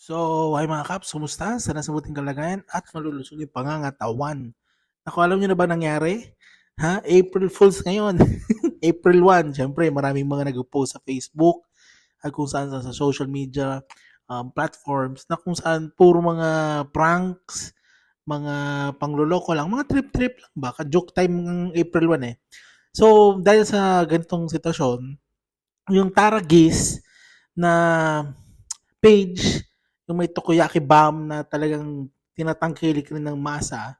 So, hi mga kaps, kumusta? Sana sa buting kalagayan at malulusog yung pangangatawan. Naku, alam nyo na ba nangyari? Ha? April Fools ngayon. April 1. Siyempre, maraming mga nag-post sa Facebook at kung saan sa social media platforms na kung saan puro mga pranks, mga pangloloko lang, mga trip-trip lang. Baka joke time ng April 1 eh. So, dahil sa ganitong sitwasyon, yung Taragis na page, yung may Tokoyaki bomb na talagang tinatangkilik rin ng masa,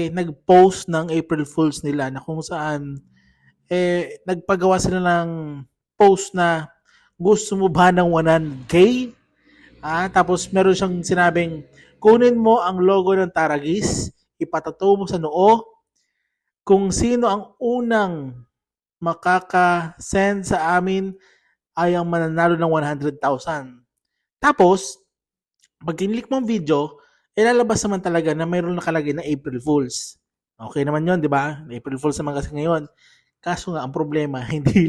nag-post ng April Fools nila na kung saan nagpagawa sila ng post na gusto mo ba ng 100K? Tapos meron siyang sinabing, kunin mo ang logo ng Taragis, ipatato mo sa noo, kung sino ang unang makaka-send sa amin ay ang mananalo ng 100,000. Tapos, pag kinlik mo ang video, ilalabas naman talaga na mayroon nakalagay na April Fools. Okay naman yun, di ba? April Fools naman kasi ngayon. Kaso nga, ang problema, hindi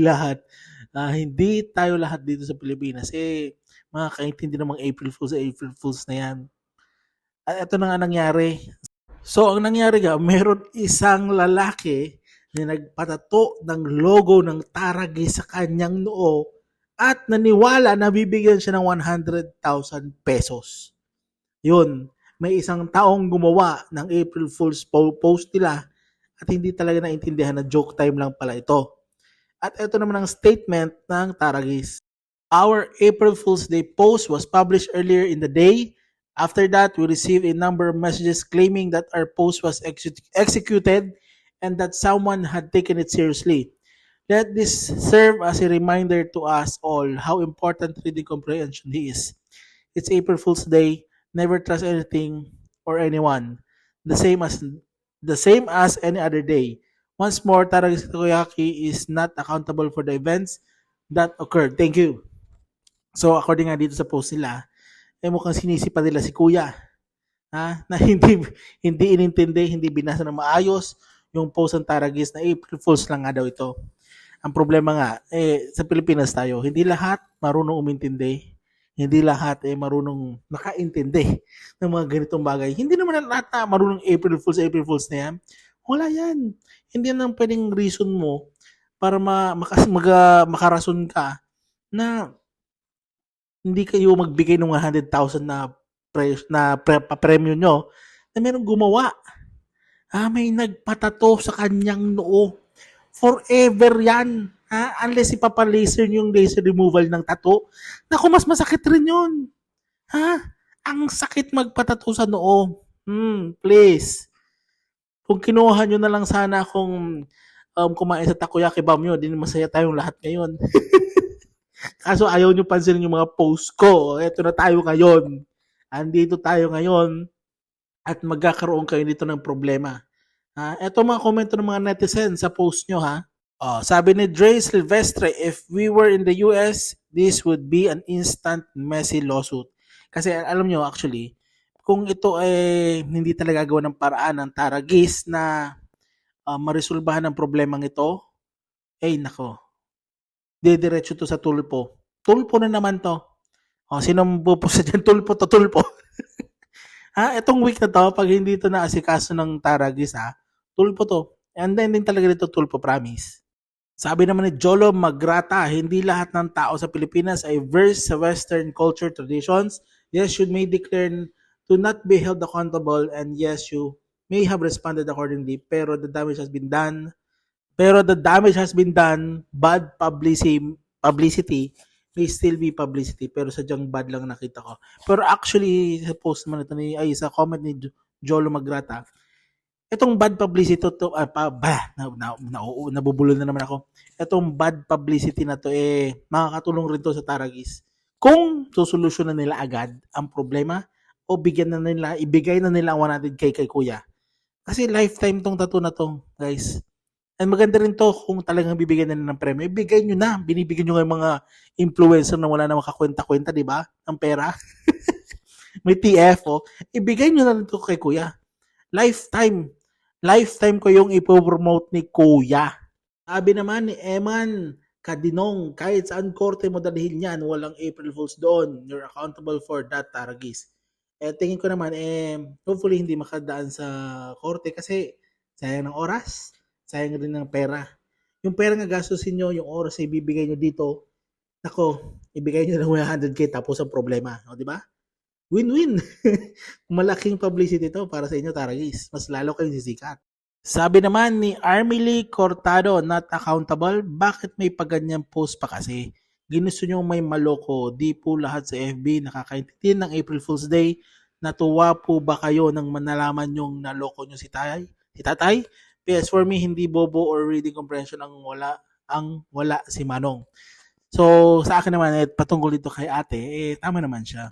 tayo lahat dito sa Pilipinas, makakaintindi namang April Fools na yan. At ito na nga nangyari. So, ang nangyari nga, meron isang lalaki na nagpatato ng logo ng Taragi sa kanyang noo at naniwala na bibigyan siya ng 100,000 pesos. Yun, may isang taong gumawa ng April Fool's post nila at hindi talaga naintindihan na joke time lang pala ito. At ito naman ang statement ng Taragis. Our April Fool's Day post was published earlier in the day. After that, we received a number of messages claiming that our post was executed and that someone had taken it seriously. Let this serve as a reminder to us all how important reading comprehension is. It's April Fool's Day. Never trust anything or anyone. The same as any other day. Once more, Taragi Takoyaki is not accountable for the events that occurred. Thank you. So, according nga dito sa post nila, mukhang sinisipa nila si Kuya. Na hindi inintindi, hindi binasa ng maayos yung post ng Taragis na April Fools lang nga daw ito. Ang problema nga, sa Pilipinas tayo, hindi lahat marunong umintindi. Hindi lahat marunong nakaintindi ng mga ganitong bagay. Hindi naman lahat na marunong April Fools na yan. Wala yan. Hindi yan ang pwedeng reason mo para makarason ka na hindi kayo magbigay ng 100,000 na premyo nyo na merong gumawa. May nagpatato sa kanyang noo. Forever yan. Unless ipapalaser nyo yung laser removal ng tattoo. Naku, mas masakit rin yun. Ang sakit magpatato sa noo. Please. Kung kinuha nyo na lang sana kung kumain sa takoyaki bomb nyo, din masaya tayong lahat ngayon. Kaso ayaw nyo pansinin yung mga post ko. Eto na tayo ngayon. Andito tayo ngayon at magkakaroon kayo dito ng problema. Eto mga komento ng mga netizens sa post nyo ha. Sabi ni Dre Silvestre, if we were in the US, this would be an instant messy lawsuit. Kasi alam nyo actually, kung ito ay hindi talaga gawa ng paraan ng Taragis na maresolbahan ang problemang ito, nako, didiretso to sa tulpo. Tulpo na naman to. Sinong pupusa dyan? Tulpo to tulpo. Itong week na to, pag hindi to naasikaso ng Taragis tulpo to. And then din talaga dito tulpo, promise. Sabi naman ni Jolo Magrata, hindi lahat ng tao sa Pilipinas ay versed sa Western culture traditions. Yes, you may declare to not be held accountable and yes, you may have responded accordingly. Pero the damage has been done. Bad publicity may still be publicity. Pero sadyang bad lang nakita ko. Pero actually, sa post naman ito sa comment ni Jolo Magrata, itong bad publicity to, nabubulol na naman ako. Itong bad publicity na to, makakatulong rin to sa Taragis. Kung susolusyonan nila agad ang problema o ibigay na nila 100K kay Kuya. Kasi lifetime tong tattoo na to, guys. And maganda rin to kung talagang bibigyan nila ng premyo. Ibigay nyo na. Binibigyan nyo ng mga influencer na wala na makakwenta-kwenta, di ba? Ang pera. May TF, ibigay nyo na rin to kay Kuya. Lifetime ko yung ipopromote ni Kuya. Sabi naman ni Eman kadinong. Kahit saan korte mo dalhin yan, walang April Fools doon. You're accountable for that, Taragis. Tingin ko naman, hopefully hindi makadaan sa korte kasi sayang ng oras, sayang rin ng pera. Yung pera nga gastusin nyo, yung oras ay ibibigay nyo dito, nako, ibigay nyo lang 100k tapos ang problema. O, di ba? Win-win. Malaking publicity to para sa inyo, Taragis. Mas lalo kayong sisikat. Sabi naman ni Armily Cortado, not accountable, bakit may paganyang post pa kasi? Ginusto nyo may maloko, di po lahat sa FB nakakaintindi ng April Fool's Day. Natuwa po ba kayo nang manalaman yung naloko nyo si Tatay? PS for me, hindi bobo or reading comprehension ang wala si Manong. So, sa akin naman, patungkol dito kay ate, tama naman siya.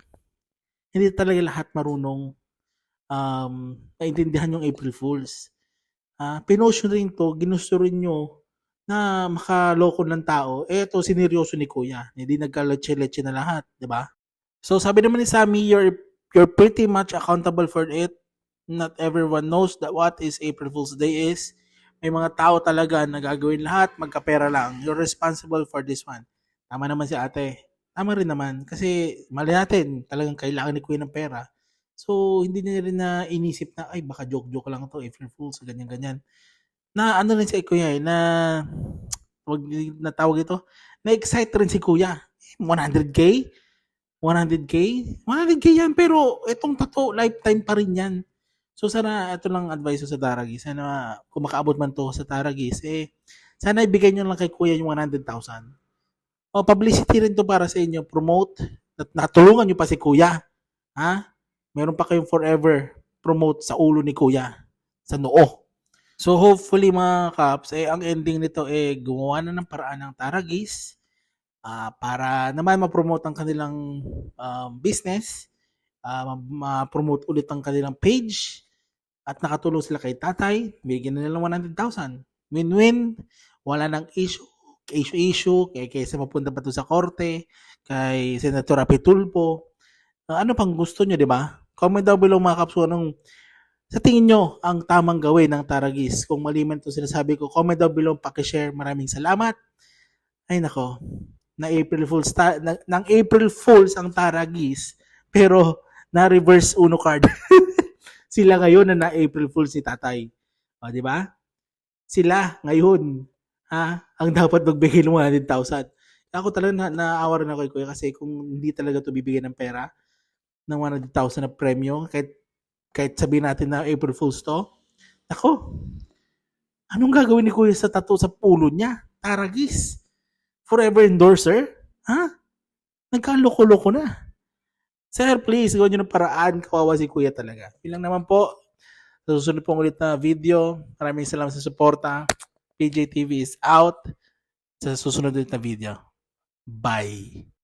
Hindi talaga lahat marunong naintindihan yung April Fools. Pinost nyo rin to, ginusto rin nyo na makaloko ng tao. Ito, sineryoso ni Kuya. Hindi nagka-leche-leche na lahat, di ba? So, sabi naman ni Sammy, you're pretty much accountable for it. Not everyone knows that what is April Fool's Day is. May mga tao talaga na gagawin lahat, magkapera lang. You're responsible for this one. Tama naman si ate. Tama rin naman. Kasi mali natin, talagang kailangan ni Kuya ng pera. So, hindi niya rin na inisip na, ay, baka joke-joke lang to, April Fools, ganyan-ganyan. Na ano rin si Kuya na tawag ito, na-excite rin si Kuya. 100k? 100k? 100k yan, pero itong tato, lifetime pa rin yan. So, sana, ito lang advice ko sa Taragis. Sana, kung makaabot man to sa Taragis, sana ibigay nyo lang kay Kuya yung 100,000. O, publicity rin to para sa inyo. Promote. Natulungan nyo pa si Kuya. Ha? Meron pa kayong forever promote sa ulo ni Kuya. Sa noo. So, hopefully mga Kaps, ang ending nito, gumawa na ng paraan ng Taragis para naman ma-promote ang kanilang business, ma-promote ulit ang kanilang page, at nakatulong sila kay Tatay, bigyan na nilang 100,000. Win-win, wala nang issue, kaysa mapunta pa to sa korte, kay Senator Rapi Tulfo. Ano pang gusto nyo, di ba? Comment down below mga Kaps kung sa tingin nyo ang tamang gawin ng Taragis. Kung mali man ito sinasabi ko, comment down below, pakishare. Maraming salamat. Ay nako, April Fools ang Taragis, pero na-reverse Uno card. Sila ngayon na April Fools si Tatay. O, di ba? Sila ngayon ang dapat magbigay ng 100,000. Ako talaga naawa rin ako kay Kuya kasi kung hindi talaga to bibigyan ng pera ng 100,000 na premyo, kahit sabihin natin na April Fools to, ako, anong gagawin ni Kuya sa tattoo sa pulo niya? Taragis. Forever endorser? Nagkaloko-loko na. Sir, please, gawin nyo ng paraan. Kawawa si Kuya talaga. Bilang naman po, sa susunod pong ulit na video. Maraming salamat sa suporta. PJ TV is out. Sa susunod ulit na video. Bye.